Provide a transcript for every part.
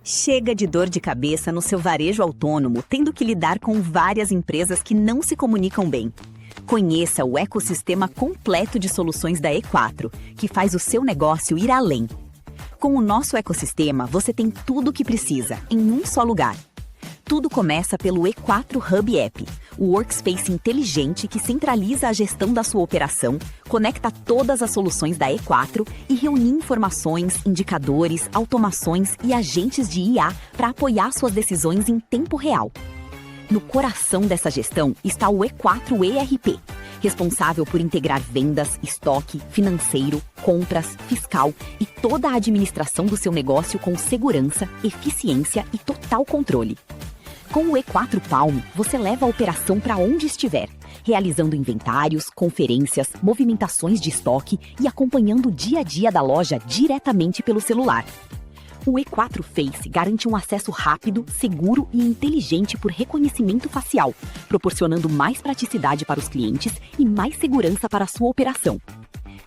Chega de dor de cabeça no seu varejo autônomo, tendo que lidar com várias empresas que não se comunicam bem. Conheça o ecossistema completo de soluções da E4, que faz o seu negócio ir além. Com o nosso ecossistema, você tem tudo o que precisa, em um só lugar. Tudo começa pelo E4 Hub App, o workspace inteligente que centraliza a gestão da sua operação, conecta todas as soluções da E4 e reúne informações, indicadores, automações e agentes de IA para apoiar suas decisões em tempo real. No coração dessa gestão está o E4 ERP, responsável por integrar vendas, estoque, financeiro, compras, fiscal e toda a administração do seu negócio com segurança, eficiência e total controle. Com o E4 Palm, você leva a operação para onde estiver, realizando inventários, conferências, movimentações de estoque e acompanhando o dia a dia da loja diretamente pelo celular. O E4 Face garante um acesso rápido, seguro e inteligente por reconhecimento facial, proporcionando mais praticidade para os clientes e mais segurança para a sua operação.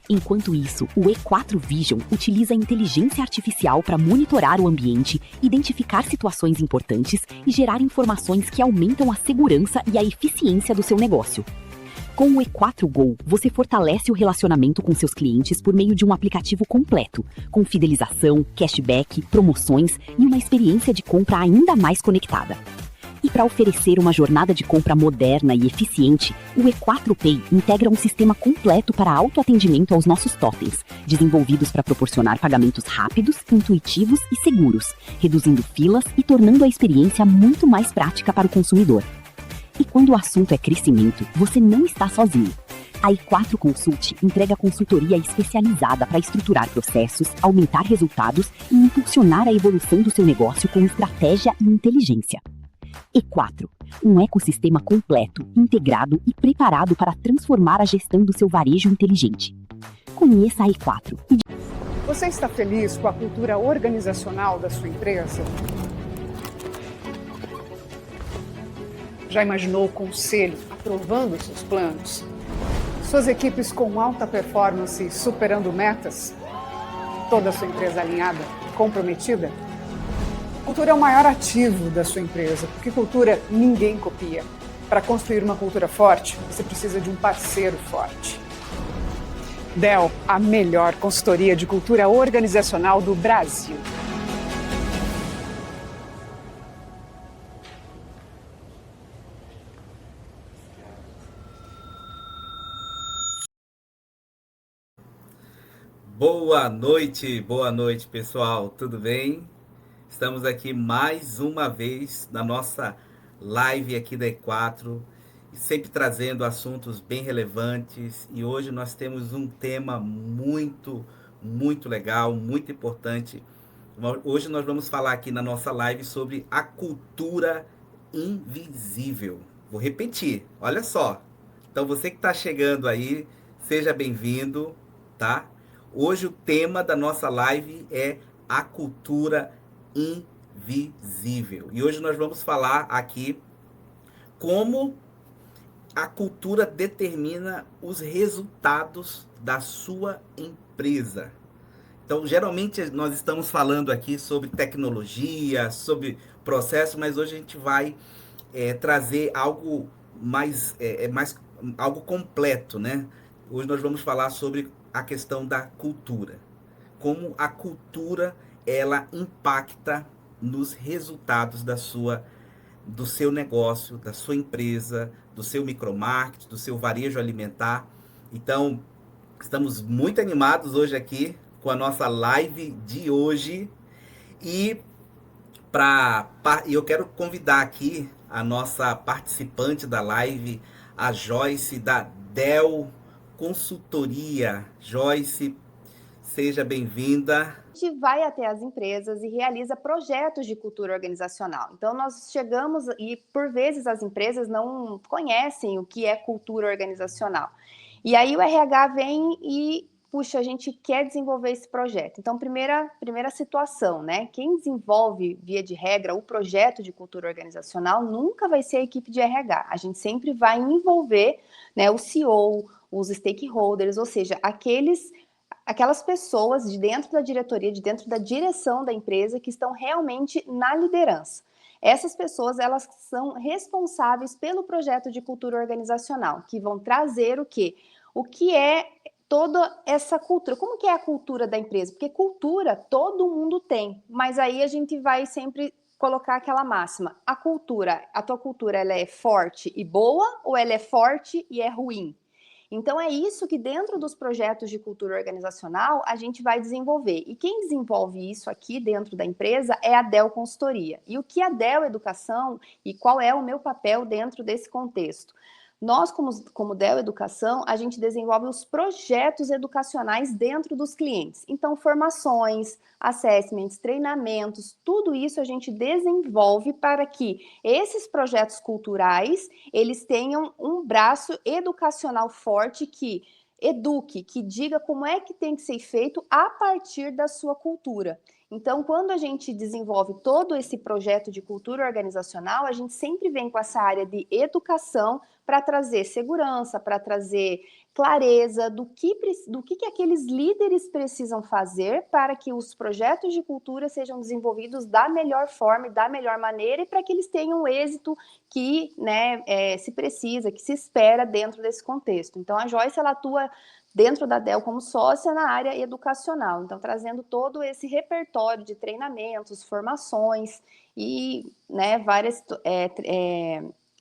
Enquanto isso, o E4 Vision utiliza a inteligência artificial para monitorar o ambiente, identificar situações importantes e gerar informações que aumentam a segurança e a eficiência do seu negócio. Com o E4 Go, você fortalece o relacionamento com seus clientes por meio de um aplicativo completo, com fidelização, cashback, promoções e uma experiência de compra ainda mais conectada. E para oferecer uma jornada de compra moderna e eficiente, o E4 Pay integra um sistema completo para autoatendimento aos nossos totens, desenvolvidos para proporcionar pagamentos rápidos, intuitivos e seguros, reduzindo filas e tornando a experiência muito mais prática para o consumidor. E quando o assunto é crescimento, você não está sozinho. A E4 Consult entrega consultoria especializada para estruturar processos, aumentar resultados e impulsionar a evolução do seu negócio com estratégia e inteligência. E4, um ecossistema completo, integrado e preparado para transformar a gestão do seu varejo inteligente. Conheça a E4. Você está feliz com a cultura organizacional da sua empresa? Já imaginou o conselho aprovando seus planos? Suas equipes com alta performance superando metas? Toda a sua empresa alinhada, comprometida? Cultura é o maior ativo da sua empresa, porque cultura ninguém copia. Para construir uma cultura forte, você precisa de um parceiro forte. Dell, a melhor consultoria de cultura organizacional do Brasil. Boa noite, pessoal, tudo bem? Estamos aqui mais uma vez na nossa live aqui da E4, sempre trazendo assuntos bem relevantes, e hoje nós temos um tema muito legal, muito importante. Hoje nós vamos falar aqui na nossa live sobre a cultura invisível. Vou repetir, olha só. Então você que está chegando aí, seja bem-vindo, tá? Hoje o tema da nossa live é a cultura invisível. E hoje nós vamos falar aqui como a cultura determina os resultados da sua empresa. Então, geralmente nós estamos falando aqui sobre tecnologia, sobre processo, mas hoje a gente vai trazer algo mais algo completo, né? Hoje nós vamos falar sobre a questão da cultura. Como a cultura ela impacta nos resultados do seu negócio, da sua empresa, do seu micromarket, do seu varejo alimentar. Então, estamos muito animados hoje aqui com a nossa live de hoje. E eu quero convidar aqui a nossa participante da live, a Joyce da Dell Consultoria. Joyce, seja bem-vinda. A gente vai até as empresas e realiza projetos de cultura organizacional. Então, nós chegamos e, por vezes, as empresas não conhecem o que é cultura organizacional. E aí o RH vem e, puxa, a gente quer desenvolver esse projeto. Então, primeira situação, né? Quem desenvolve, via de regra, o projeto de cultura organizacional nunca vai ser a equipe de RH. A gente sempre vai envolver, né, o CEO, os stakeholders, ou seja, aqueles aquelas pessoas de dentro da diretoria, de dentro da direção da empresa que estão realmente na liderança. Essas pessoas, elas são responsáveis pelo projeto de cultura organizacional, que vão trazer o quê? O que é toda essa cultura. Como que é a cultura da empresa? Porque cultura todo mundo tem, mas aí a gente vai sempre colocar aquela máxima. A tua cultura, ela é forte e boa ou ela é forte e é ruim? Então, é isso que dentro dos projetos de cultura organizacional a gente vai desenvolver. E quem desenvolve isso aqui dentro da empresa é a Dell Consultoria. E o que é a Dell Educação e qual é o meu papel dentro desse contexto? Nós, como Dell Educação, a gente desenvolve os projetos educacionais dentro dos clientes. Então, formações, assessments, treinamentos, tudo isso a gente desenvolve para que esses projetos culturais, eles tenham um braço educacional forte que eduque, que diga como é que tem que ser feito a partir da sua cultura. Então, quando a gente desenvolve todo esse projeto de cultura organizacional, a gente sempre vem com essa área de educação para trazer segurança, para trazer clareza do que aqueles líderes precisam fazer para que os projetos de cultura sejam desenvolvidos da melhor forma e da melhor maneira e para que eles tenham o êxito que se precisa, que se espera dentro desse contexto. Então, a Joyce, ela atua dentro da Dell como sócia na área educacional, então trazendo todo esse repertório de treinamentos, formações e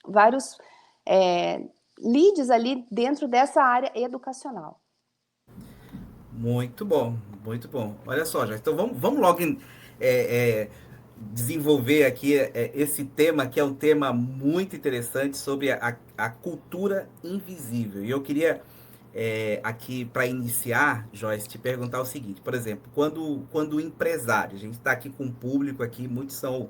vários leads ali dentro dessa área educacional. Muito bom, muito bom. Olha só, já. Então vamos logo desenvolver aqui esse tema, que é um tema muito interessante sobre a cultura invisível. E eu queria aqui, para iniciar, Joyce, te perguntar o seguinte, por exemplo, quando o empresário, a gente está aqui com um público aqui, muitos são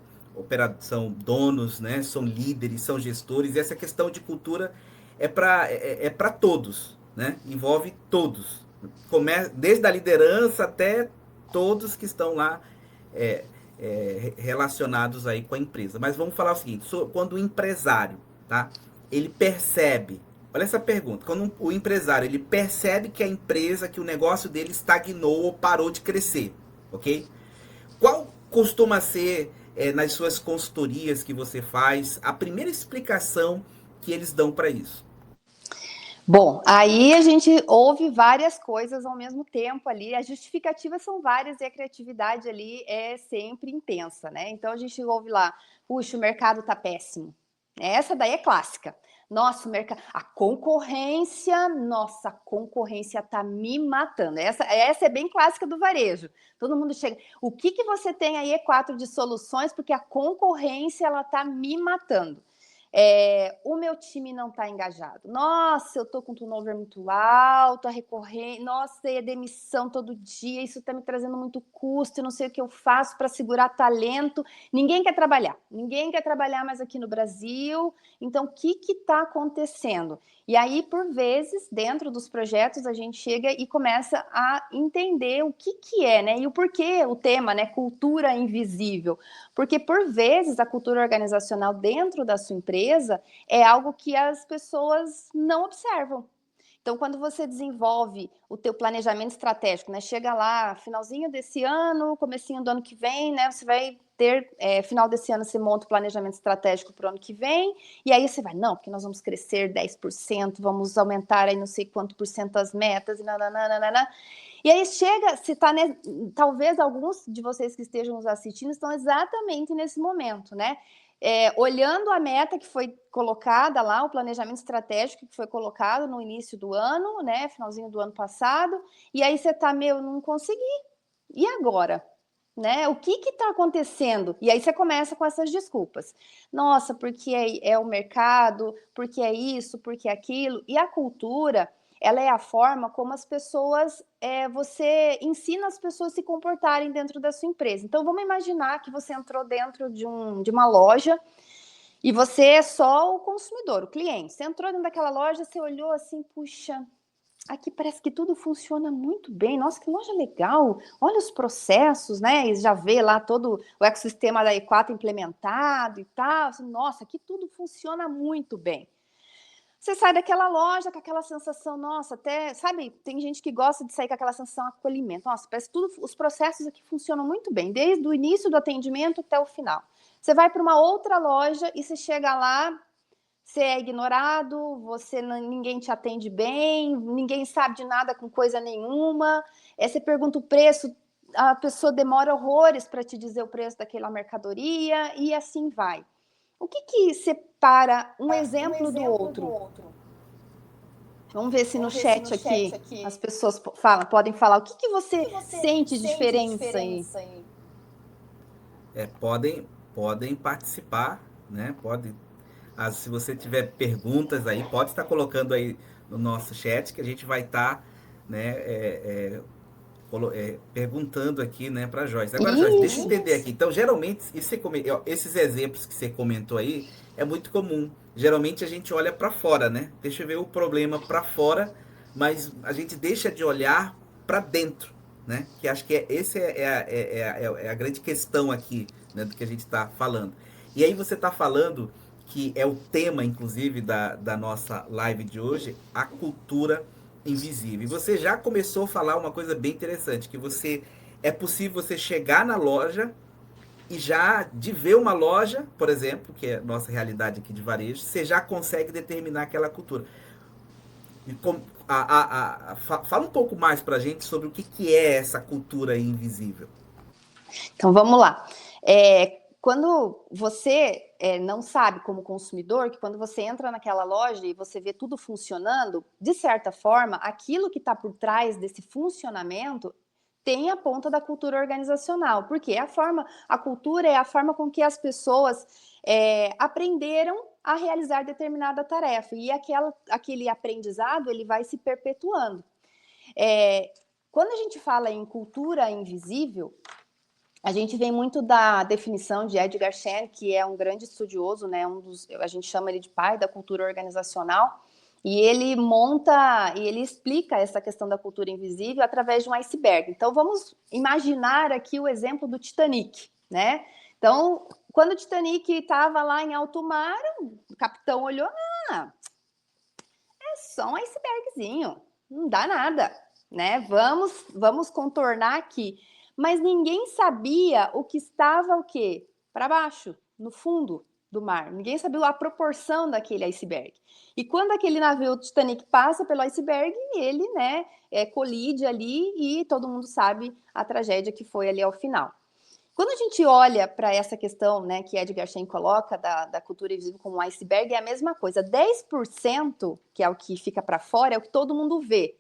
donos, né, são líderes, são gestores, e essa questão de cultura é para todos, né, envolve todos, desde a liderança até todos que estão lá relacionados aí com a empresa. Mas vamos falar o seguinte, quando o empresário, tá, ele percebe. Olha essa pergunta. Quando o empresário ele percebe que a empresa, que o negócio dele estagnou ou parou de crescer, ok? Qual costuma ser, nas suas consultorias que você faz, a primeira explicação que eles dão para isso? Bom, aí a gente ouve várias coisas ao mesmo tempo ali, as justificativas são várias e a criatividade ali é sempre intensa, né? Então a gente ouve lá, puxa, o mercado tá péssimo. Essa daí é clássica. Nossa, a concorrência tá me matando. Essa é bem clássica do varejo. Todo mundo chega. O que você tem aí E4 de soluções? Porque a concorrência ela tá me matando. O meu time não está engajado. Nossa, eu estou com um turnover muito alto, a recorrente, nossa, é demissão todo dia, isso está me trazendo muito custo, eu não sei o que eu faço para segurar talento. Ninguém quer trabalhar mais aqui no Brasil. Então, o que está acontecendo? E aí, por vezes, dentro dos projetos, a gente chega e começa a entender o que é, né? E o porquê o tema, né? Cultura invisível. Porque, por vezes, a cultura organizacional dentro da sua empresa é algo que as pessoas não observam. Então, quando você desenvolve o teu planejamento estratégico, né? Chega lá, finalzinho desse ano, comecinho do ano que vem, né? Você vai ter, final desse ano, você monta o planejamento estratégico para o ano que vem, e aí você vai, não, porque nós vamos crescer 10%, vamos aumentar aí não sei quanto por cento as metas, e nananana. E aí chega, se tá, né, talvez alguns de vocês que estejam nos assistindo estão exatamente nesse momento, né? Olhando a meta que foi colocada lá, o planejamento estratégico que foi colocado no início do ano, né, finalzinho do ano passado, e aí você tá, não consegui, e agora? Né? O que está acontecendo? E aí você começa com essas desculpas. Nossa, porque é o mercado, porque é isso, porque é aquilo. E a cultura, ela é a forma como as pessoas, você ensina as pessoas a se comportarem dentro da sua empresa. Então, vamos imaginar que você entrou dentro de uma loja e você é só o consumidor, o cliente. Você entrou dentro daquela loja, você olhou assim, puxa, aqui parece que tudo funciona muito bem. Nossa, que loja legal. Olha os processos, né? E já vê lá todo o ecossistema da E4 implementado e tal. Nossa, aqui tudo funciona muito bem. Você sai daquela loja com aquela sensação, nossa, até, sabe, tem gente que gosta de sair com aquela sensação de acolhimento. Nossa, parece que os processos aqui funcionam muito bem, desde o início do atendimento até o final. Você vai para uma outra loja e você chega lá, você é ignorado, ninguém te atende bem, ninguém sabe de nada com coisa nenhuma. Você pergunta o preço, a pessoa demora horrores para te dizer o preço daquela mercadoria e assim vai. O que separa um exemplo do outro? Vamos ver se no chat aqui as pessoas podem falar. O que você sente de diferença aí? Podem participar, né? Se você tiver perguntas aí, pode estar colocando aí no nosso chat, que a gente vai estar, né, perguntando aqui, né, para Joyce. Agora, Joyce, deixa eu entender aqui. Então, geralmente, esses exemplos que você comentou aí é muito comum. Geralmente a gente olha para fora, né? Deixa eu ver o problema para fora, mas a gente deixa de olhar para dentro, né? Que acho que essa é a grande questão aqui, né, do que a gente está falando. E aí você está falando que é o tema, inclusive, da nossa live de hoje, a cultura invisível. E você já começou a falar uma coisa bem interessante, que é possível você chegar na loja e já de ver uma loja, por exemplo, que é a nossa realidade aqui de varejo, você já consegue determinar aquela cultura. E fala um pouco mais pra gente sobre o que é essa cultura invisível. Então, vamos lá. Quando você não sabe como consumidor, que quando você entra naquela loja e você vê tudo funcionando, de certa forma, aquilo que está por trás desse funcionamento tem a ponta da cultura organizacional, porque a cultura é a forma com que as pessoas aprenderam a realizar determinada tarefa, e aquele aprendizado ele vai se perpetuando. Quando a gente fala em cultura invisível, a gente vem muito da definição de Edgar Schein, que é um grande estudioso, né, a gente chama ele de pai da cultura organizacional, e ele ele explica essa questão da cultura invisível através de um iceberg. Então, vamos imaginar aqui o exemplo do Titanic, né? Então, quando o Titanic estava lá em alto mar, o capitão olhou, é só um icebergzinho, não dá nada, né? Vamos contornar aqui. Mas ninguém sabia o que estava o quê? Para baixo, no fundo do mar. Ninguém sabia a proporção daquele iceberg. E quando aquele navio Titanic passa pelo iceberg, ele, né, colide ali e todo mundo sabe a tragédia que foi ali ao final. Quando a gente olha para essa questão, né, que Edgar Schein coloca da cultura invisível como um iceberg, é a mesma coisa. 10%, que é o que fica para fora, é o que todo mundo vê.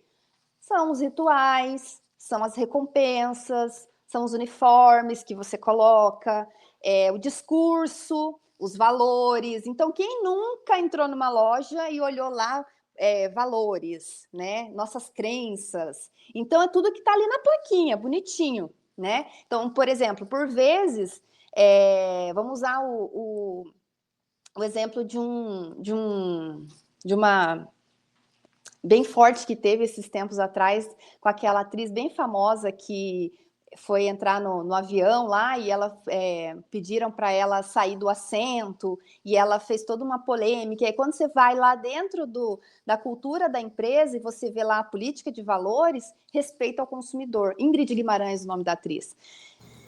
São os rituais, são as recompensas, são os uniformes que você coloca, o discurso, os valores. Então, quem nunca entrou numa loja e olhou lá valores, né? Nossas crenças. Então, é tudo que está ali na plaquinha, bonitinho, né? Então, por exemplo, por vezes, vamos usar o exemplo de uma bem forte que teve esses tempos atrás, com aquela atriz bem famosa que foi entrar no avião lá e pediram para ela sair do assento e ela fez toda uma polêmica. E aí, quando você vai lá dentro da cultura da empresa e você vê lá a política de valores, respeito ao consumidor. Ingrid Guimarães, o nome da atriz.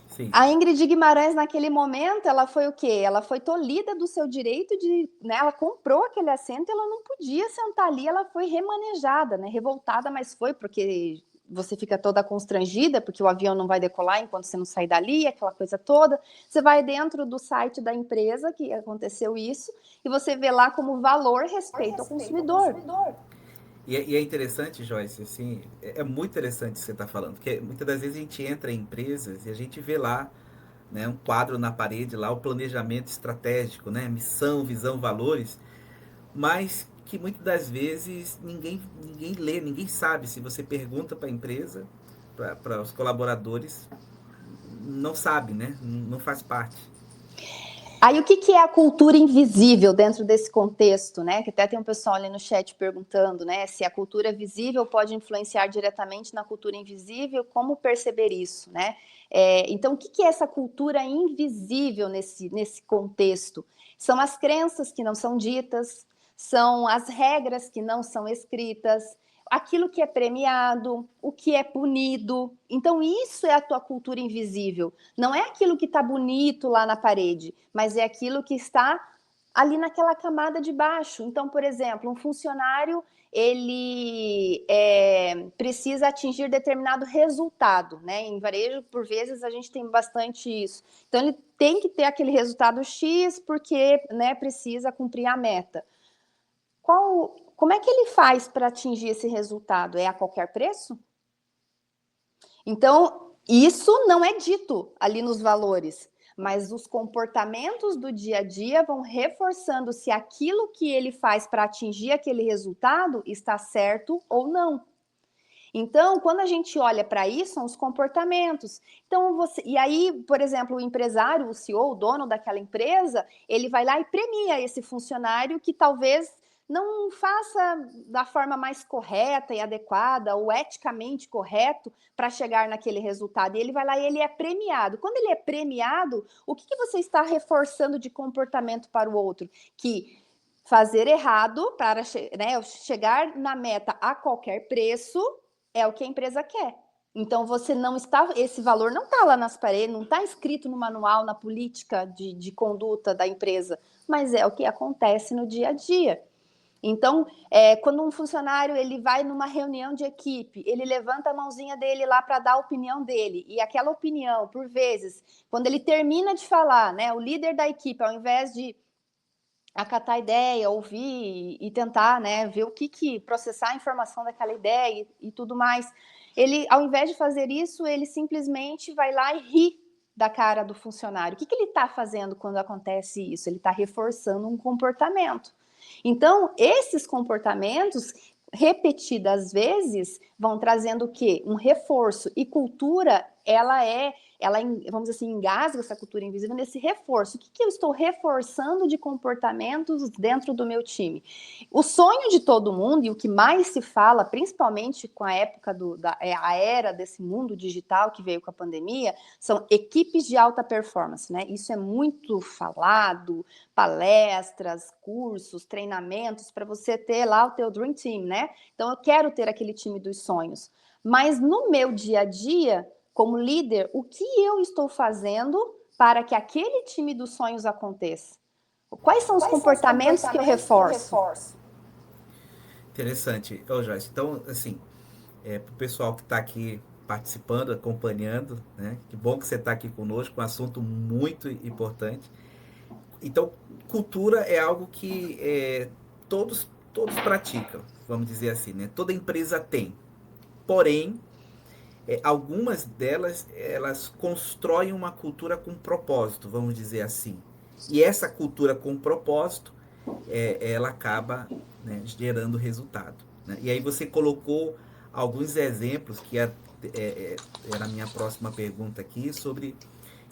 Sim. A Ingrid Guimarães, naquele momento, ela foi o quê? Ela foi tolhida do seu direito né, ela comprou aquele assento, ela não podia sentar ali, ela foi remanejada, né, revoltada, mas foi porque você fica toda constrangida, porque o avião não vai decolar enquanto você não sair dali, aquela coisa toda. Você vai dentro do site da empresa que aconteceu isso, e você vê lá como valor respeito ao consumidor. E é interessante, Joyce, assim, é muito interessante o que você está falando, porque muitas das vezes a gente entra em empresas e a gente vê lá, né, um quadro na parede, lá o planejamento estratégico, né, missão, visão, valores, mas que muitas das vezes ninguém lê, ninguém sabe. Se você pergunta para a empresa, para os colaboradores, não sabe, né, não faz parte. Aí, o que é a cultura invisível dentro desse contexto, né? Que até tem um pessoal ali no chat perguntando, né? Se a cultura visível pode influenciar diretamente na cultura invisível, como perceber isso, né? Então, o que é essa cultura invisível nesse contexto? São as crenças que não são ditas, são as regras que não são escritas, aquilo que é premiado, o que é punido. Então, isso é a tua cultura invisível. Não é aquilo que está bonito lá na parede, mas é aquilo que está ali naquela camada de baixo. Então, por exemplo, um funcionário, ele precisa atingir determinado resultado, né? Em varejo, por vezes, a gente tem bastante isso. Então, ele tem que ter aquele resultado X porque, né, precisa cumprir a meta. Como é que ele faz para atingir esse resultado? É a qualquer preço? Então, isso não é dito ali nos valores, mas os comportamentos do dia a dia vão reforçando se aquilo que ele faz para atingir aquele resultado está certo ou não. Então, quando a gente olha para isso, são os comportamentos. Então, e aí, por exemplo, o empresário, o CEO, o dono daquela empresa, ele vai lá e premia esse funcionário que talvez não faça da forma mais correta e adequada ou eticamente correto para chegar naquele resultado. E ele vai lá e ele é premiado. Quando ele é premiado, o que você está reforçando de comportamento para o outro? Que fazer errado para, né, chegar na meta a qualquer preço é o que a empresa quer. Então, esse valor não está lá nas paredes, não está escrito no manual, na política de conduta da empresa, mas é o que acontece no dia a dia. Então, quando um funcionário ele vai numa reunião de equipe, ele levanta a mãozinha dele lá para dar a opinião dele, e aquela opinião, por vezes, quando ele termina de falar, né, o líder da equipe, ao invés de acatar a ideia, ouvir e tentar, né, ver processar a informação daquela ideia e tudo mais, ele, ao invés de fazer isso, ele simplesmente vai lá e ri da cara do funcionário. O que ele está fazendo quando acontece isso? Ele está reforçando um comportamento. Então, esses comportamentos, repetidas vezes, vão trazendo o quê? Um reforço. E cultura, ela vamos dizer assim, engasga essa cultura invisível nesse reforço. O que eu estou reforçando de comportamentos dentro do meu time? O sonho de todo mundo, e o que mais se fala, principalmente com a época a era desse mundo digital que veio com a pandemia, são equipes de alta performance, né? Isso é muito falado, palestras, cursos, treinamentos, para você ter lá o teu Dream Team, né? Então, eu quero ter aquele time dos sonhos. Mas no meu dia a dia, como líder, o que eu estou fazendo para que aquele time dos sonhos aconteça? Quais são os comportamentos que eu reforço? Interessante, Joyce. Então, assim, para o pessoal que está aqui participando, acompanhando, né? Que bom que você está aqui conosco, um assunto muito importante. Então, cultura é algo que todos praticam, vamos dizer assim, né? Toda empresa tem. Porém, algumas delas, elas constroem uma cultura com propósito, vamos dizer assim. E essa cultura com propósito, ela acaba, né, gerando resultado, né? E aí você colocou alguns exemplos, que era a minha próxima pergunta aqui, sobre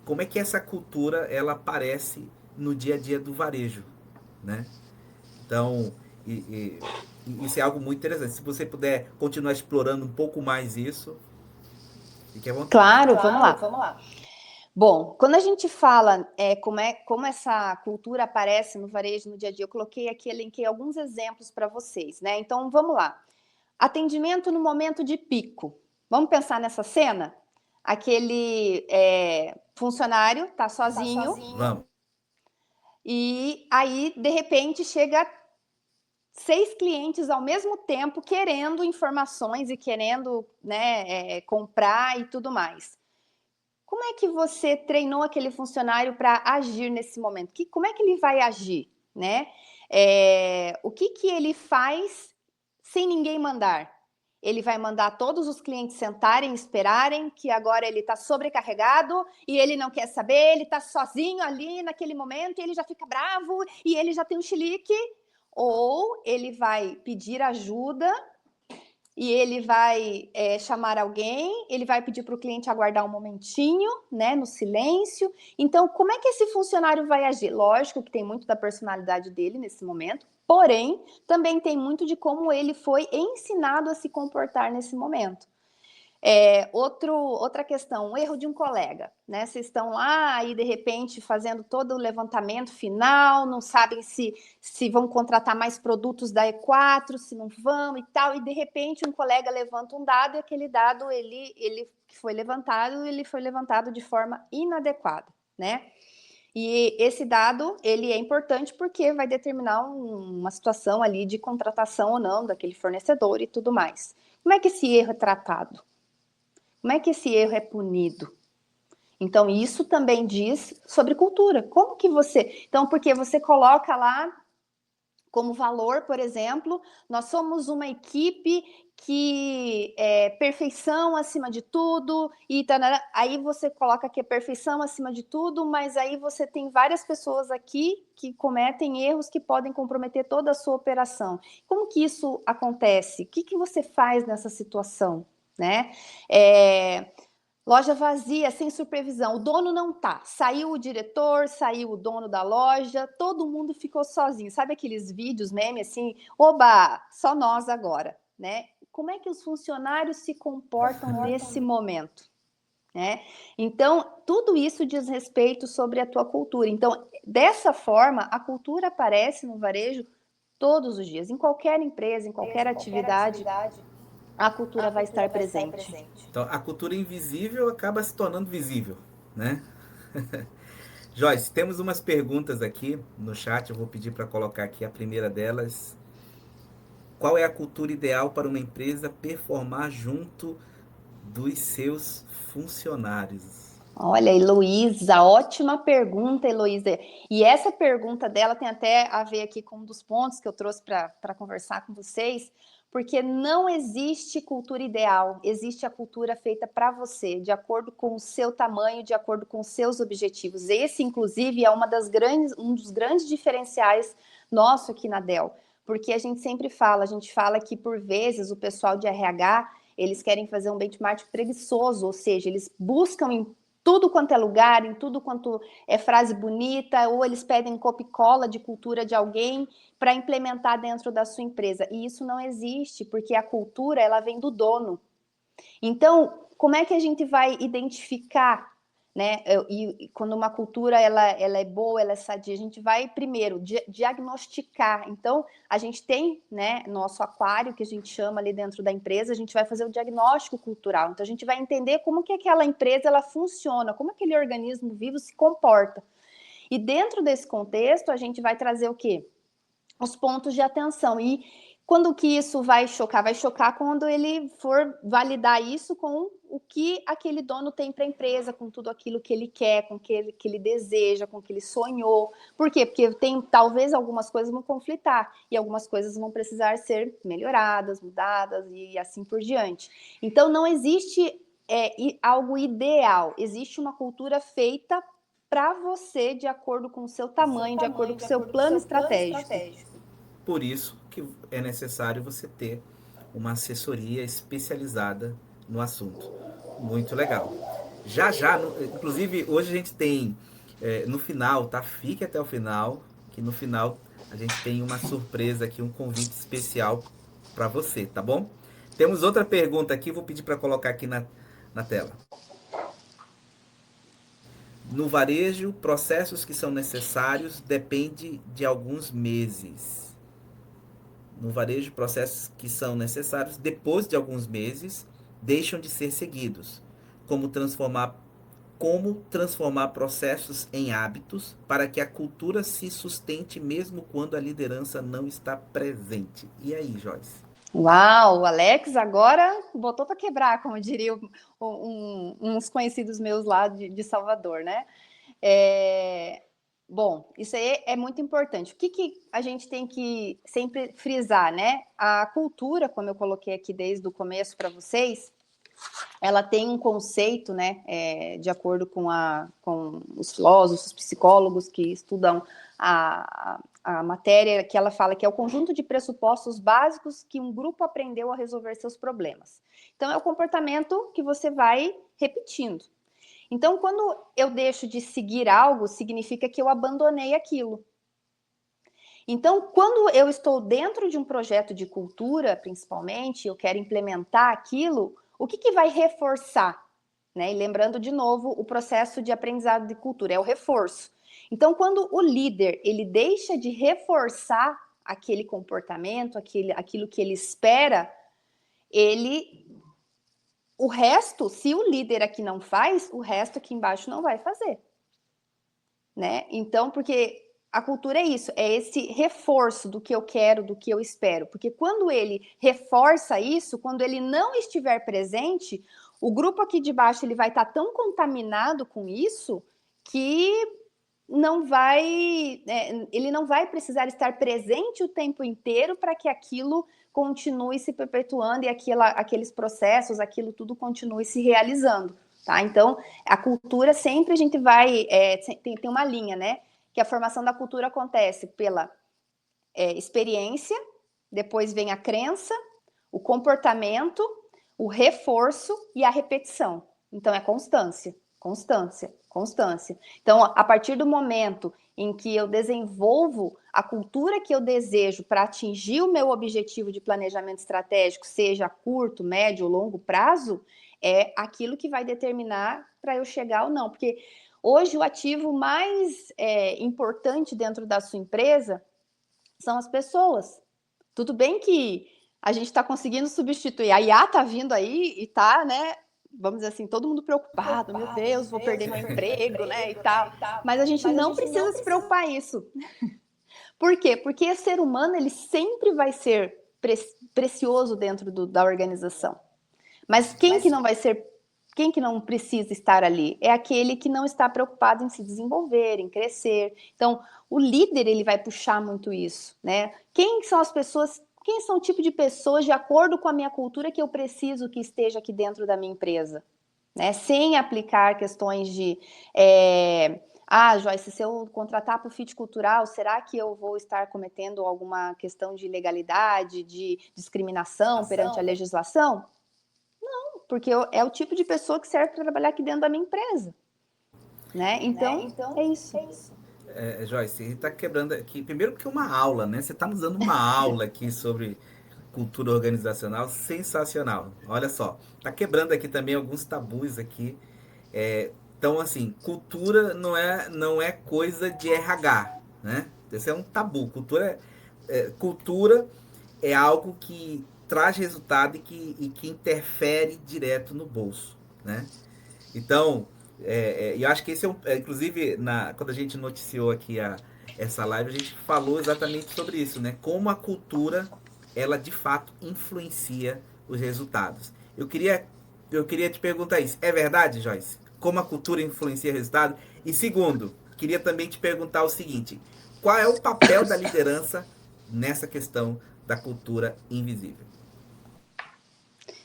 como é que essa cultura ela aparece no dia a dia do varejo, né? Então, isso é algo muito interessante. Se você puder continuar explorando um pouco mais isso, fique à vontade. Claro, vamos lá. Bom, quando a gente fala como essa cultura aparece no varejo no dia a dia, eu elenquei alguns exemplos para vocês, né? Então, vamos lá. Atendimento no momento de pico. Vamos pensar nessa cena? Aquele funcionário está sozinho. Vamos. E aí, de repente, chega 6 clientes ao mesmo tempo querendo informações e querendo, né, comprar e tudo mais. Como é que você treinou aquele funcionário para agir nesse momento? Como é que ele vai agir, né? O que ele faz sem ninguém mandar? Ele vai mandar todos os clientes sentarem, esperarem, que agora ele está sobrecarregado e ele não quer saber, ele está sozinho ali naquele momento e ele já fica bravo e ele já tem um chilique? Ou ele vai pedir ajuda e ele vai chamar alguém, ele vai pedir para o cliente aguardar um momentinho, né, no silêncio. Então, como é que esse funcionário vai agir? Lógico que tem muito da personalidade dele nesse momento, porém, também tem muito de como ele foi ensinado a se comportar nesse momento. Outra questão, um erro de um colega, né? Vocês estão lá e de repente fazendo todo o levantamento final, não sabem se vão contratar mais produtos da E4, se não vão e tal, e de repente um colega levanta um dado e aquele dado ele foi levantado de forma inadequada, né? E esse dado, ele é importante porque vai determinar uma situação ali de contratação ou não daquele fornecedor e tudo mais. Como é que esse erro é tratado? Como é que esse erro é punido? Então, isso também diz sobre cultura. Como que você... Então, porque você coloca lá como valor, por exemplo, nós somos uma equipe que é perfeição acima de tudo, e aí você coloca que é perfeição acima de tudo, mas aí você tem várias pessoas aqui que cometem erros que podem comprometer toda a sua operação. Como que isso acontece? O que você faz nessa situação? Né? Loja vazia, sem supervisão, o dono não tá. Saiu o diretor, saiu o dono da loja, todo mundo ficou sozinho. Sabe aqueles vídeos, memes assim? Oba, só nós agora, né? Como é que os funcionários se comportam nesse momento? Né? Então, tudo isso diz respeito sobre a tua cultura. Então, dessa forma, a cultura aparece no varejo todos os dias, em qualquer empresa, em qualquer atividade. A cultura vai estar presente. Então, a cultura invisível acaba se tornando visível, né? Joyce, temos umas perguntas aqui no chat, eu vou pedir para colocar aqui a primeira delas. Qual é a cultura ideal para uma empresa performar junto dos seus funcionários? Olha, Heloísa, ótima pergunta, Heloísa. E essa pergunta dela tem até a ver aqui com um dos pontos que eu trouxe para conversar com vocês, porque não existe cultura ideal, existe a cultura feita para você, de acordo com o seu tamanho, de acordo com os seus objetivos. Esse, inclusive, é um dos grandes diferenciais nosso aqui na Dell, porque a gente sempre fala, que por vezes o pessoal de RH, eles querem fazer um benchmark preguiçoso, ou seja, eles buscam em tudo quanto é lugar, em tudo quanto é frase bonita, ou eles pedem copia e cola de cultura de alguém para implementar dentro da sua empresa. E isso não existe, porque a cultura, ela vem do dono. Então, como é que a gente vai identificar, né? E quando uma cultura ela é boa, ela é sadia, a gente vai primeiro diagnosticar. Então, a gente tem, né, nosso aquário que a gente chama ali dentro da empresa, a gente vai fazer o diagnóstico cultural. Então, a gente vai entender como que aquela empresa ela funciona, como aquele organismo vivo se comporta. E dentro desse contexto, a gente vai trazer o quê? Os pontos de atenção. E quando que isso vai chocar? Vai chocar quando ele for validar isso com o que aquele dono tem para a empresa, com tudo aquilo que ele quer, com o que ele deseja, com o que ele sonhou. Por quê? Porque talvez algumas coisas vão conflitar e algumas coisas vão precisar ser melhoradas, mudadas e assim por diante. Então, não existe algo ideal. Existe uma cultura feita para você, de acordo com o seu tamanho, de acordo com o seu plano estratégico. Por isso que é necessário você ter uma assessoria especializada no assunto. Muito legal. Já, inclusive hoje a gente tem no final, tá? Fique até o final, que no final a gente tem uma surpresa aqui, um convite especial para você, tá bom? Temos outra pergunta aqui, vou pedir para colocar aqui na tela. No varejo, processos que são necessários depende de alguns meses. No varejo, processos que são necessários depois de alguns meses deixam de ser seguidos. Como transformar processos em hábitos para que a cultura se sustente mesmo quando a liderança não está presente. E aí, Joyce? Uau, o Alex agora botou para quebrar, como diriam uns conhecidos meus lá de Salvador, né? Bom, isso aí é muito importante. O que a gente tem que sempre frisar, né? A cultura, como eu coloquei aqui desde o começo para vocês, ela tem um conceito, né? De acordo com os filósofos, os psicólogos que estudam a matéria, que ela fala que é o conjunto de pressupostos básicos que um grupo aprendeu a resolver seus problemas. Então, é o comportamento que você vai repetindo. Então, quando eu deixo de seguir algo, significa que eu abandonei aquilo. Então, quando eu estou dentro de um projeto de cultura, principalmente, eu quero implementar aquilo, O que vai reforçar? Né? E lembrando de novo, o processo de aprendizado de cultura é o reforço. Então, quando o líder ele deixa de reforçar aquele comportamento, aquilo que ele espera, o resto, se o líder aqui não faz, o resto aqui embaixo não vai fazer. Né? Então, porque a cultura é isso, é esse reforço do que eu quero, do que eu espero. Porque quando ele reforça isso, quando ele não estiver presente, o grupo aqui de baixo ele vai estar tão contaminado com isso que ele não vai precisar estar presente o tempo inteiro para que aquilo continue se perpetuando e aqueles processos, aquilo tudo continue se realizando. Tá? Então, a cultura sempre a gente vai... tem uma linha, né? Que a formação da cultura acontece pela experiência, depois vem a crença, o comportamento, o reforço e a repetição. Então, é constância, constância, constância. Então, a partir do momento em que eu desenvolvo a cultura que eu desejo para atingir o meu objetivo de planejamento estratégico, seja a curto, médio ou longo prazo, é aquilo que vai determinar para eu chegar ou não. Porque hoje o ativo mais importante dentro da sua empresa são as pessoas. Tudo bem que a gente está conseguindo substituir. A IA está vindo aí e está, né? Vamos dizer assim, todo mundo preocupado. Meu Deus, vou perder meu emprego, né? E tal. Mas a gente não precisa se preocupar isso. Por quê? Porque o ser humano ele sempre vai ser precioso dentro da organização. Mas quem que não vai ser, quem que não precisa estar ali? É aquele que não está preocupado em se desenvolver, em crescer. Então, o líder ele vai puxar muito isso, né? Quem são as pessoas, quem são o tipo de pessoas de acordo com a minha cultura que eu preciso que esteja aqui dentro da minha empresa? Né? Sem aplicar questões de... Joyce, se eu contratar para o fit cultural, será que eu vou estar cometendo alguma questão de ilegalidade, de discriminação perante a legislação? Não, porque é o tipo de pessoa que serve para trabalhar aqui dentro da minha empresa. Né? Então, é isso. Joyce, a gente está quebrando aqui, primeiro porque é uma aula, né? Você está nos dando uma aula aqui sobre cultura organizacional sensacional. Olha só, está quebrando aqui também alguns tabus aqui. Então, assim, cultura não é coisa de RH, né? Esse é um tabu. Cultura é algo que traz resultado e que interfere direto no bolso, né? Então, eu acho que esse inclusive, quando a gente noticiou aqui essa live, a gente falou exatamente sobre isso, né? Como a cultura, ela de fato influencia os resultados. Eu queria te perguntar isso. É verdade, Joyce? Como a cultura influencia o resultado? E segundo, queria também te perguntar o seguinte: qual é o papel da liderança nessa questão da cultura invisível?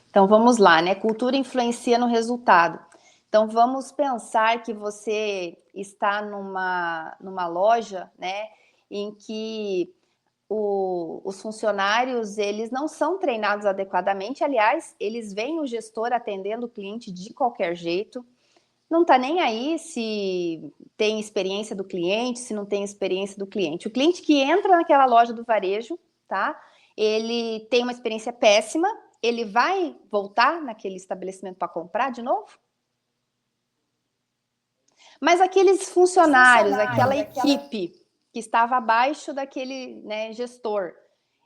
Então vamos lá, né? Cultura influencia no resultado. Então vamos pensar que você está numa loja, né, em que os funcionários eles não são treinados adequadamente. Aliás, eles veem o gestor atendendo o cliente de qualquer jeito. Não está nem aí se tem experiência do cliente, se não tem experiência do cliente. O cliente que entra naquela loja do varejo, tá? Ele tem uma experiência péssima, ele vai voltar naquele estabelecimento para comprar de novo? Mas aqueles funcionários, aquela equipe que estava abaixo daquele, né, gestor,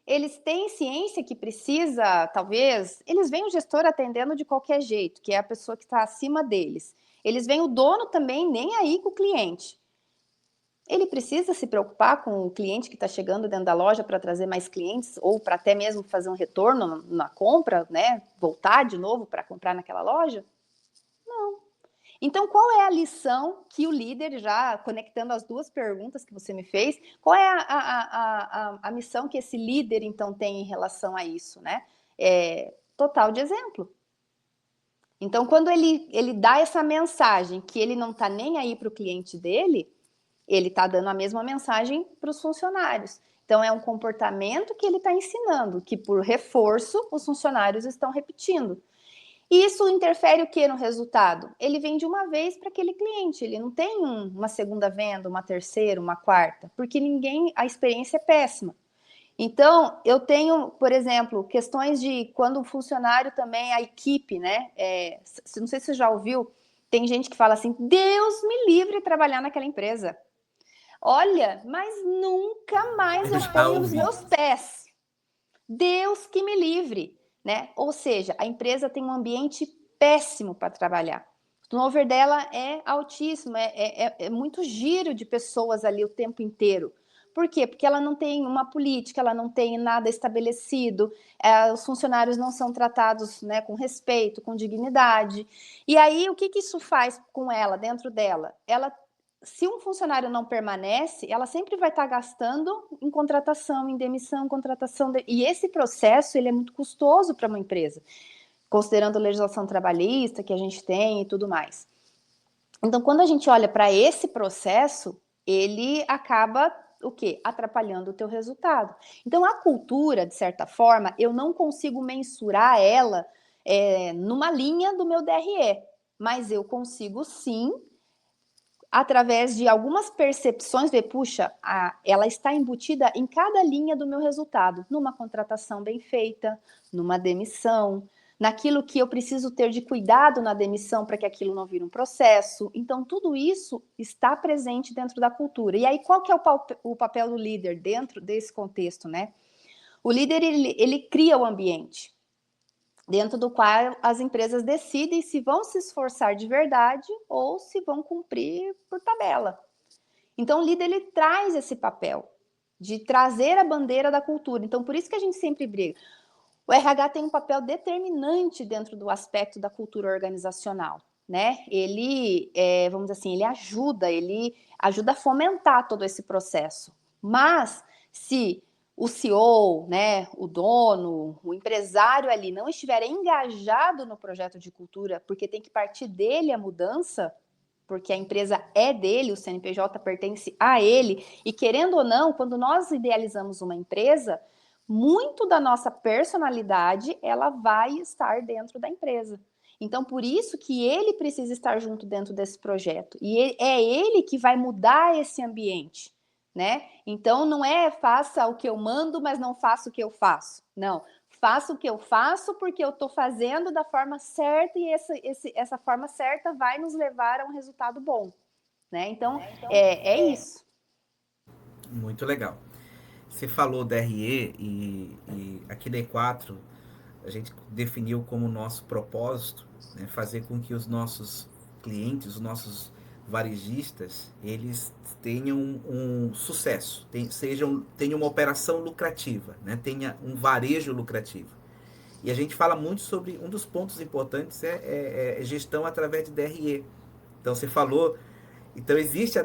eles têm ciência que precisa, talvez, eles veem o gestor atendendo de qualquer jeito, que é a pessoa que está acima deles. Eles veem o dono também nem aí com o cliente. Ele precisa se preocupar com o cliente que está chegando dentro da loja para trazer mais clientes ou para até mesmo fazer um retorno na compra, né? Voltar de novo para comprar naquela loja? Não. Então, qual é a lição que o líder, já conectando as duas perguntas que você me fez, qual é a missão que esse líder, então, tem em relação a isso, né? Total de exemplo. Então, quando ele dá essa mensagem que ele não está nem aí para o cliente dele, ele está dando a mesma mensagem para os funcionários. Então, é um comportamento que ele está ensinando, que por reforço os funcionários estão repetindo. E isso interfere o que no resultado? Ele vende uma vez para aquele cliente, ele não tem uma segunda venda, uma terceira, uma quarta, porque a experiência é péssima. Então, eu tenho, por exemplo, questões de quando o funcionário também, a equipe, né? Não sei se você já ouviu, tem gente que fala assim, Deus me livre de trabalhar naquela empresa. Olha, mas nunca mais eu ponho nos meus pés. Deus que me livre, né? Ou seja, a empresa tem um ambiente péssimo para trabalhar. O turnover dela é altíssimo, é muito giro de pessoas ali o tempo inteiro. Por quê? Porque ela não tem uma política, ela não tem nada estabelecido, os funcionários não são tratados, né, com respeito, com dignidade. E aí, o que isso faz com ela, dentro dela? Se um funcionário não permanece, ela sempre vai estar gastando em contratação, em demissão, e esse processo ele é muito custoso para uma empresa, considerando a legislação trabalhista que a gente tem e tudo mais. Então, quando a gente olha para esse processo, ele acaba o quê? Atrapalhando o teu resultado. Então, a cultura, de certa forma, eu não consigo mensurar ela numa linha do meu DRE, mas eu consigo sim, através de algumas percepções, ver, puxa, ela está embutida em cada linha do meu resultado, numa contratação bem feita, numa demissão, naquilo que eu preciso ter de cuidado na demissão para que aquilo não vire um processo. Então, tudo isso está presente dentro da cultura. E aí, qual que é o papel do líder dentro desse contexto, né? O líder, ele cria o ambiente, dentro do qual as empresas decidem se vão se esforçar de verdade ou se vão cumprir por tabela. Então, o líder, ele traz esse papel de trazer a bandeira da cultura. Então, por isso que a gente sempre briga. O RH tem um papel determinante dentro do aspecto da cultura organizacional, né? Ele, vamos dizer assim, ele ajuda a fomentar todo esse processo. Mas, se o CEO, né, o dono, o empresário ali não estiver engajado no projeto de cultura, porque tem que partir dele a mudança, porque a empresa é dele, o CNPJ pertence a ele, e querendo ou não, quando nós idealizamos uma empresa, muito da nossa personalidade, ela vai estar dentro da empresa. Então, por isso que ele precisa estar junto dentro desse projeto. E é ele que vai mudar esse ambiente, né? Então, não é faça o que eu mando, mas não faça o que eu faço. Não, faça o que eu faço porque eu estou fazendo da forma certa e essa forma certa vai nos levar a um resultado bom, né? Então, é isso. Muito legal. Você falou da RE e aqui na E4 a gente definiu como nosso propósito, né, fazer com que os nossos clientes, os nossos varejistas, eles tenham um sucesso, tenham uma operação lucrativa, né, tenha um varejo lucrativo. E a gente fala muito sobre, um dos pontos importantes é gestão através de DRE. Então você falou, então existe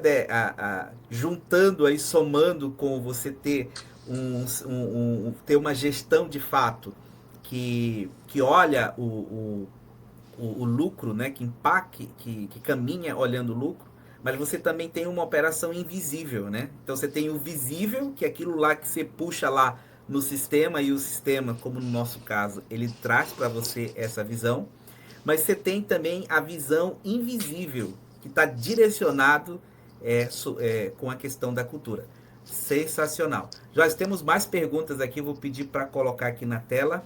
juntando aí, somando com você ter ter uma gestão de fato que olha o lucro, né, que impacte, que caminha olhando o lucro, mas você também tem uma operação invisível, né? Então você tem o visível, que é aquilo lá que você puxa lá no sistema, e o sistema, como no nosso caso, ele traz para você essa visão, mas você tem também a visão invisível, que está direcionado com a questão da cultura. Sensacional. Joyce, temos mais perguntas aqui, vou pedir para colocar aqui na tela.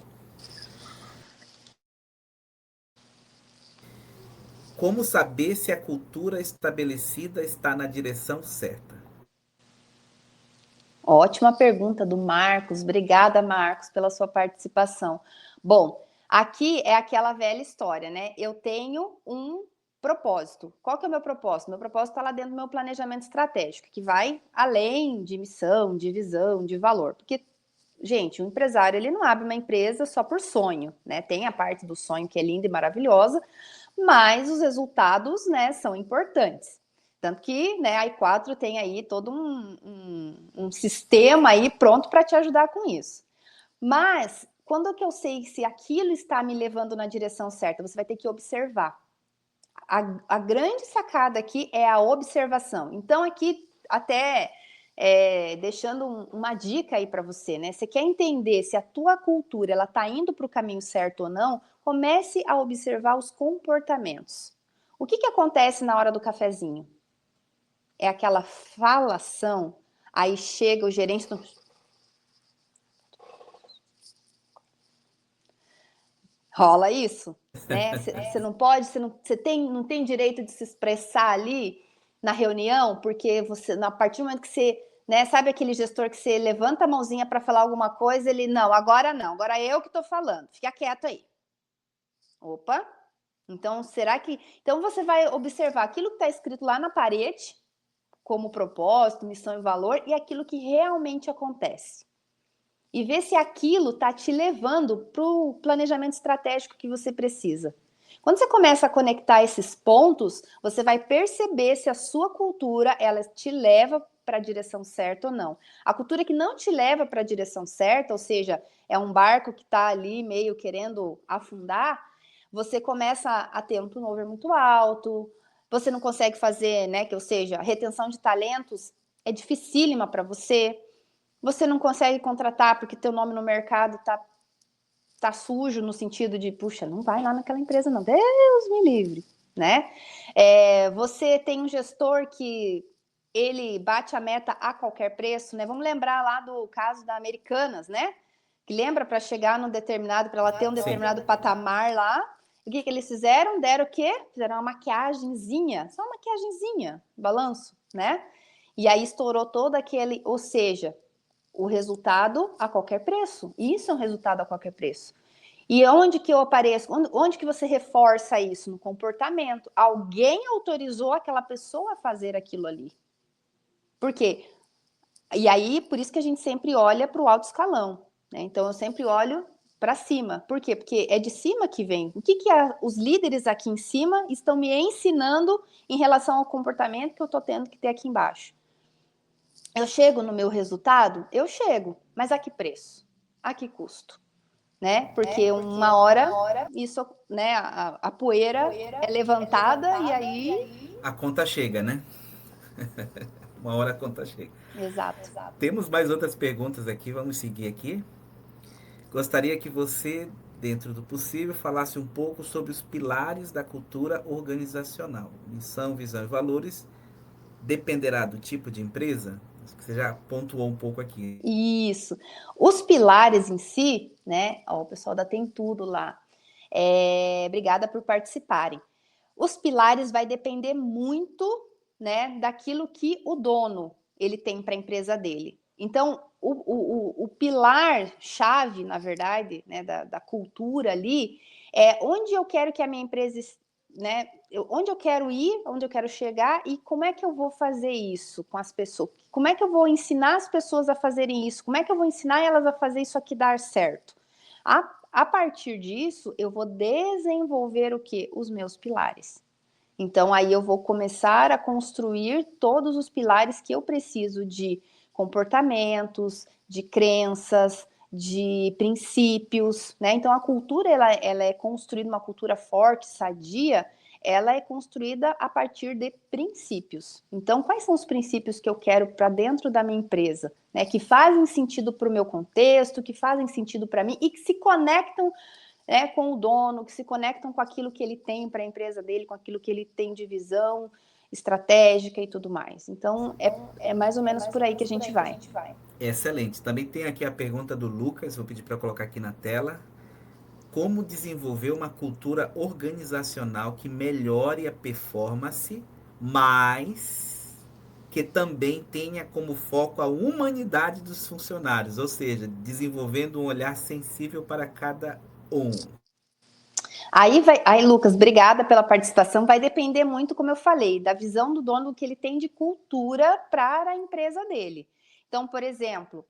Como saber se a cultura estabelecida está na direção certa? Ótima pergunta do Marcos. Obrigada, Marcos, pela sua participação. Bom, aqui é aquela velha história, né? Eu tenho um propósito. Qual que é o meu propósito? Meu propósito está lá dentro do meu planejamento estratégico, que vai além de missão, de visão, de valor. Porque, gente, o empresário, ele não abre uma empresa só por sonho, né? Tem a parte do sonho que é linda e maravilhosa, mas os resultados, né, são importantes. Tanto que, né, a I4 tem aí todo um sistema aí pronto para te ajudar com isso. Mas, quando que eu sei se aquilo está me levando na direção certa? Você vai ter que observar. A grande sacada aqui é a observação. Então, aqui, até deixando uma dica aí para você, né? Você quer entender se a tua cultura ela está indo para o caminho certo ou não? Comece a observar os comportamentos. O que acontece na hora do cafezinho? É aquela falação, aí chega o gerente do... Rola isso, né? Você não pode, não tem direito de se expressar ali na reunião, porque você, a partir do momento que você, né, sabe aquele gestor que você levanta a mãozinha para falar alguma coisa, ele, não, agora é eu que estou falando, fica quieto aí. Opa! Então, será que... Então, você vai observar aquilo que está escrito lá na parede, como propósito, missão e valor, e aquilo que realmente acontece. E ver se aquilo está te levando para o planejamento estratégico que você precisa. Quando você começa a conectar esses pontos, você vai perceber se a sua cultura ela te leva para a direção certa ou não. A cultura que não te leva para a direção certa, ou seja, é um barco que está ali meio querendo afundar, você começa a ter um turnover muito alto, você não consegue fazer, né, ou seja, a retenção de talentos é dificílima para você. Você não consegue contratar porque teu nome no mercado tá sujo, no sentido de, puxa, não vai lá naquela empresa não, Deus me livre, né? Você tem um gestor que ele bate a meta a qualquer preço, né? Vamos lembrar lá do caso da Americanas, né? Que lembra para chegar num determinado, para ela ter um determinado patamar lá, o que eles fizeram? Deram o quê? Fizeram uma maquiagenzinha, só uma maquiagenzinha, balanço, né? E aí estourou todo aquele, ou seja, o resultado a qualquer preço. Isso é um resultado a qualquer preço. E onde que eu apareço? Onde que você reforça isso? No comportamento. Alguém autorizou aquela pessoa a fazer aquilo ali. Por quê? E aí, por isso que a gente sempre olha para o alto escalão, né? Então, eu sempre olho para cima. Por quê? Porque é de cima que vem. O que os líderes aqui em cima estão me ensinando em relação ao comportamento que eu estou tendo que ter aqui embaixo? Eu chego no meu resultado? Eu chego, mas a que preço? A que custo? Né? Porque uma hora isso, né, a poeira é levantada e aí... A conta chega, né? Uma hora a conta chega. Exato. Temos mais outras perguntas aqui, vamos seguir aqui. Gostaria que você, dentro do possível, falasse um pouco sobre os pilares da cultura organizacional. Missão, visão e valores dependerá do tipo de empresa? Você já pontuou um pouco aqui. Isso. Os pilares em si, né? Ó, o pessoal da Tem Tudo lá. Obrigada por participarem. Os pilares vai depender muito, né, daquilo que o dono ele tem para a empresa dele. Então, o pilar-chave, na verdade, né, da cultura ali, é onde eu quero que a minha empresa, né, onde eu quero ir, onde eu quero chegar e como é que eu vou fazer isso com as pessoas. Como é que eu vou ensinar as pessoas a fazerem isso? Como é que eu vou ensinar elas a fazer isso aqui dar certo? A partir disso, eu vou desenvolver o quê? Os meus pilares. Então, aí eu vou começar a construir todos os pilares que eu preciso de comportamentos, de crenças, de princípios, né? Então, a cultura, ela é construída, uma cultura forte, sadia, ela é construída a partir de princípios. Então, quais são os princípios que eu quero para dentro da minha empresa, né? Que fazem sentido para o meu contexto, que fazem sentido para mim e que se conectam, né, com o dono, que se conectam com aquilo que ele tem para a empresa dele, com aquilo que ele tem de visão estratégica e tudo mais. Então, é mais ou menos por aí que a gente vai. Excelente. Também tem aqui a pergunta do Lucas, vou pedir para colocar aqui na tela. Como desenvolver uma cultura organizacional que melhore a performance, mas que também tenha como foco a humanidade dos funcionários, ou seja, desenvolvendo um olhar sensível para cada um. Aí, Lucas, obrigada pela participação. Vai depender muito, como eu falei, da visão do dono, do que ele tem de cultura para a empresa dele. Então, por exemplo,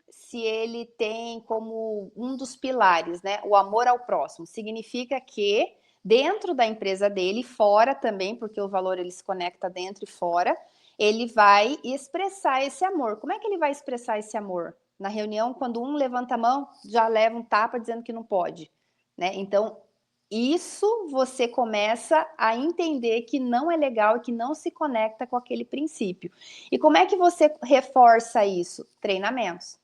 se ele tem como um dos pilares, né, o amor ao próximo, significa que dentro da empresa dele, fora também, porque o valor ele se conecta dentro e fora, ele vai expressar esse amor. Como é que ele vai expressar esse amor? Na reunião, quando um levanta a mão, já leva um tapa dizendo que não pode. Né? Então, isso você começa a entender que não é legal e que não se conecta com aquele princípio. E como é que você reforça isso? Treinamentos.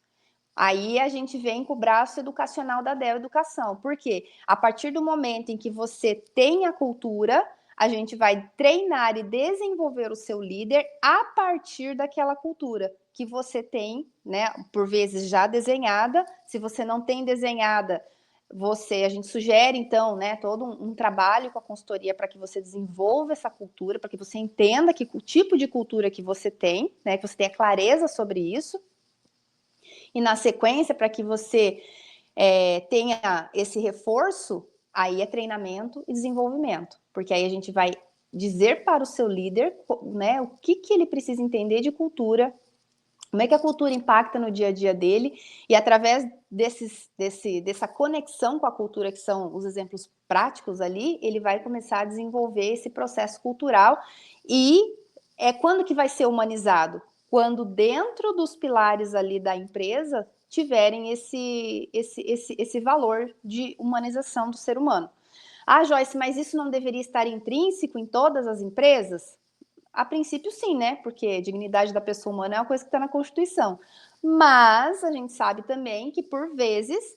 Aí a gente vem com o braço educacional da Dell Educação. Por quê? A partir do momento em que você tem a cultura, a gente vai treinar e desenvolver o seu líder a partir daquela cultura que você tem, né, por vezes já desenhada. Se você não tem desenhada, a gente sugere, então, né, todo um trabalho com a consultoria para que você desenvolva essa cultura, para que você entenda o tipo de cultura que você tem, né, que você tenha clareza sobre isso. E na sequência, para que você tenha esse reforço, aí é treinamento e desenvolvimento, porque aí a gente vai dizer para o seu líder, né, o que ele precisa entender de cultura, como é que a cultura impacta no dia a dia dele, e através dessa conexão com a cultura, que são os exemplos práticos ali, ele vai começar a desenvolver esse processo cultural. E quando que vai ser humanizado? Quando dentro dos pilares ali da empresa tiverem esse valor de humanização do ser humano. Ah, Joyce, mas isso não deveria estar intrínseco em todas as empresas? A princípio, sim, né? Porque a dignidade da pessoa humana é uma coisa que está na Constituição. Mas a gente sabe também que, por vezes,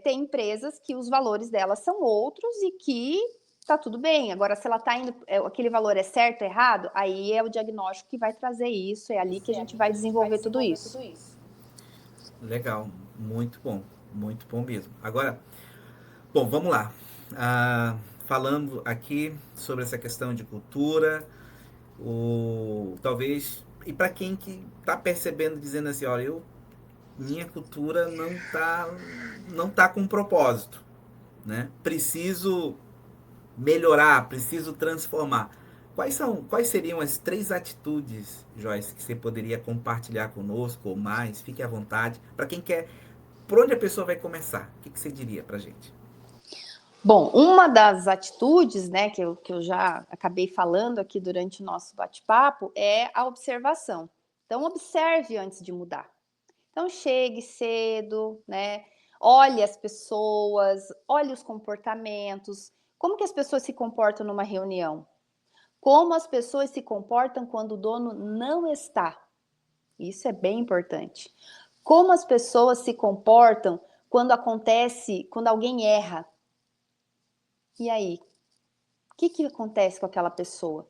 tem empresas que os valores delas são outros e que tá tudo bem. Agora, se ela está indo, aquele valor é certo ou errado, aí é o diagnóstico que vai trazer isso, é ali que a gente vai desenvolver tudo isso. Legal, muito bom mesmo. Agora, bom, vamos lá. Falando aqui sobre essa questão de cultura, talvez, e para quem que está percebendo, dizendo assim, olha, minha cultura não tá com propósito, né? Preciso melhorar, preciso transformar. Quais seriam as 3 atitudes, Joyce, que você poderia compartilhar conosco ou mais? Fique à vontade. Para quem quer, por onde a pessoa vai começar? O que você diria para a gente? Bom, uma das atitudes, né, que eu já acabei falando aqui durante o nosso bate-papo é a observação. Então, observe antes de mudar. Então, chegue cedo, né? Olhe as pessoas, olhe os comportamentos. Como que as pessoas se comportam numa reunião? Como as pessoas se comportam quando o dono não está? Isso é bem importante. Como as pessoas se comportam quando alguém erra? E aí? O que acontece com aquela pessoa?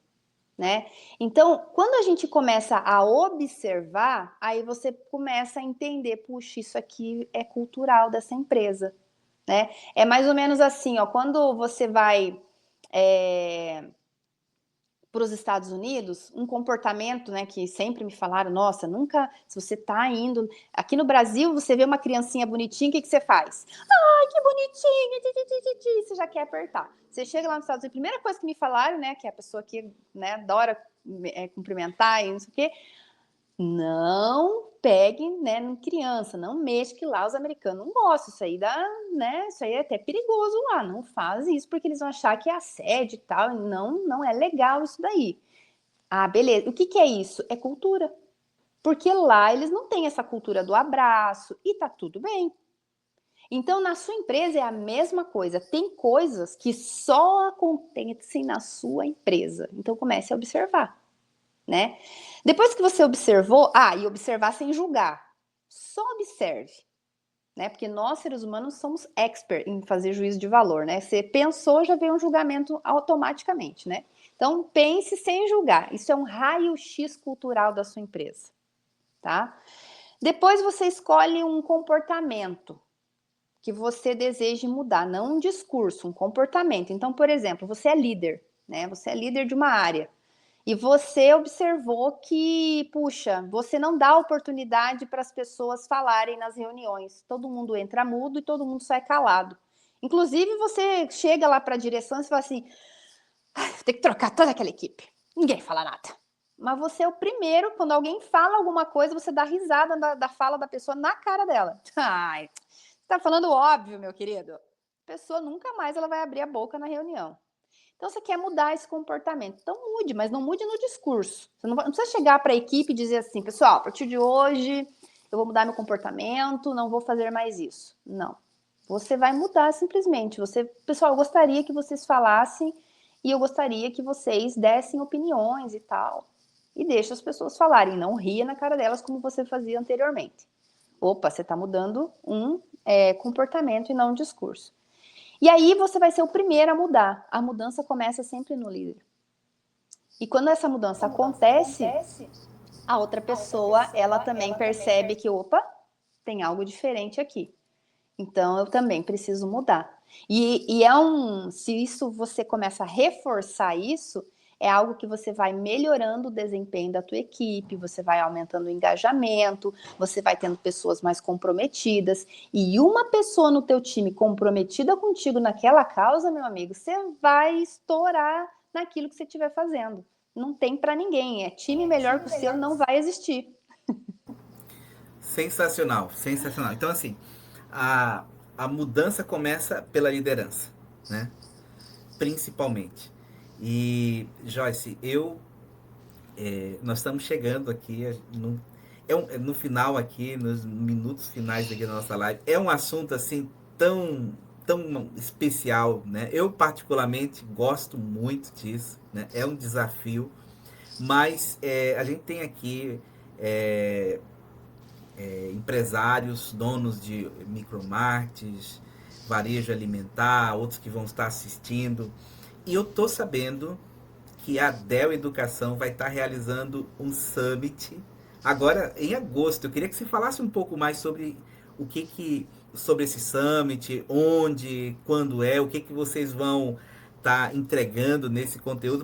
Né? Então, quando a gente começa a observar, aí você começa a entender, puxa, isso aqui é cultural dessa empresa, né? É mais ou menos assim, ó, quando você vai para os Estados Unidos, um comportamento, né, que sempre me falaram, nossa, nunca, se você tá indo, aqui no Brasil, você vê uma criancinha bonitinha, o que você faz? Ai, que bonitinha, você já quer apertar. Você chega lá nos Estados Unidos, a primeira coisa que me falaram, né, que é a pessoa que, né, adora cumprimentar e não sei o quê, não pegue, né, em criança, não mexa, que lá os americanos não gostam, isso aí dá, né, isso aí é até perigoso lá, não faz isso porque eles vão achar que é assédio e tal, não é legal isso daí. Ah, beleza, o que é isso? É cultura, porque lá eles não têm essa cultura do abraço e tá tudo bem. Então, na sua empresa é a mesma coisa, tem coisas que só acontecem na sua empresa, então comece a observar. Né? Depois que você observou, e observar sem julgar, só observe, né? Porque nós, seres humanos, somos expert em fazer juízo de valor, né? Você pensou, já veio um julgamento automaticamente, né? Então, pense sem julgar. Isso é um raio-x cultural da sua empresa, tá? Depois você escolhe um comportamento que você deseje mudar, não um discurso, um comportamento. Então, por exemplo, você é líder, né? Você é líder de uma área. E você observou que, puxa, você não dá oportunidade para as pessoas falarem nas reuniões. Todo mundo entra mudo e todo mundo sai calado. Inclusive, você chega lá para a direção e fala assim, tem que trocar toda aquela equipe. Ninguém fala nada. Mas você é o primeiro, quando alguém fala alguma coisa, você dá risada da fala da pessoa na cara dela. Ai, você está falando óbvio, meu querido. A pessoa nunca mais ela vai abrir a boca na reunião. Então, você quer mudar esse comportamento. Então, mude, mas não mude no discurso. Você não precisa chegar para a equipe e dizer assim, pessoal, a partir de hoje eu vou mudar meu comportamento, não vou fazer mais isso. Não. Você vai mudar simplesmente. Pessoal, eu gostaria que vocês falassem e eu gostaria que vocês dessem opiniões e tal. E deixa as pessoas falarem. Não ria na cara delas como você fazia anteriormente. Opa, você está mudando um comportamento e não um discurso. E aí você vai ser o primeiro a mudar. A mudança começa sempre no líder. E quando essa mudança acontece, a outra pessoa, ela também percebe que, opa, tem algo diferente aqui. Então, eu também preciso mudar. Se isso você começa a reforçar isso, é algo que você vai melhorando o desempenho da tua equipe, você vai aumentando o engajamento, você vai tendo pessoas mais comprometidas. E uma pessoa no teu time comprometida contigo naquela causa, meu amigo, você vai estourar naquilo que você estiver fazendo. Não tem para ninguém. Time melhor que o seu não vai existir. Sensacional, sensacional. Então, assim, a mudança começa pela liderança, né? Principalmente. E, Joyce, nós estamos chegando aqui no final aqui, nos minutos finais aqui da nossa live. É um assunto, assim, tão especial, né? Eu, particularmente, gosto muito disso, né? É um desafio, mas a gente tem aqui empresários, donos de micromarkets, varejo alimentar, outros que vão estar assistindo. E eu tô sabendo que a Dell Educação vai estar realizando um summit agora em agosto. Eu queria que você falasse um pouco mais sobre sobre esse summit, onde, quando é, o que vocês vão estar entregando nesse conteúdo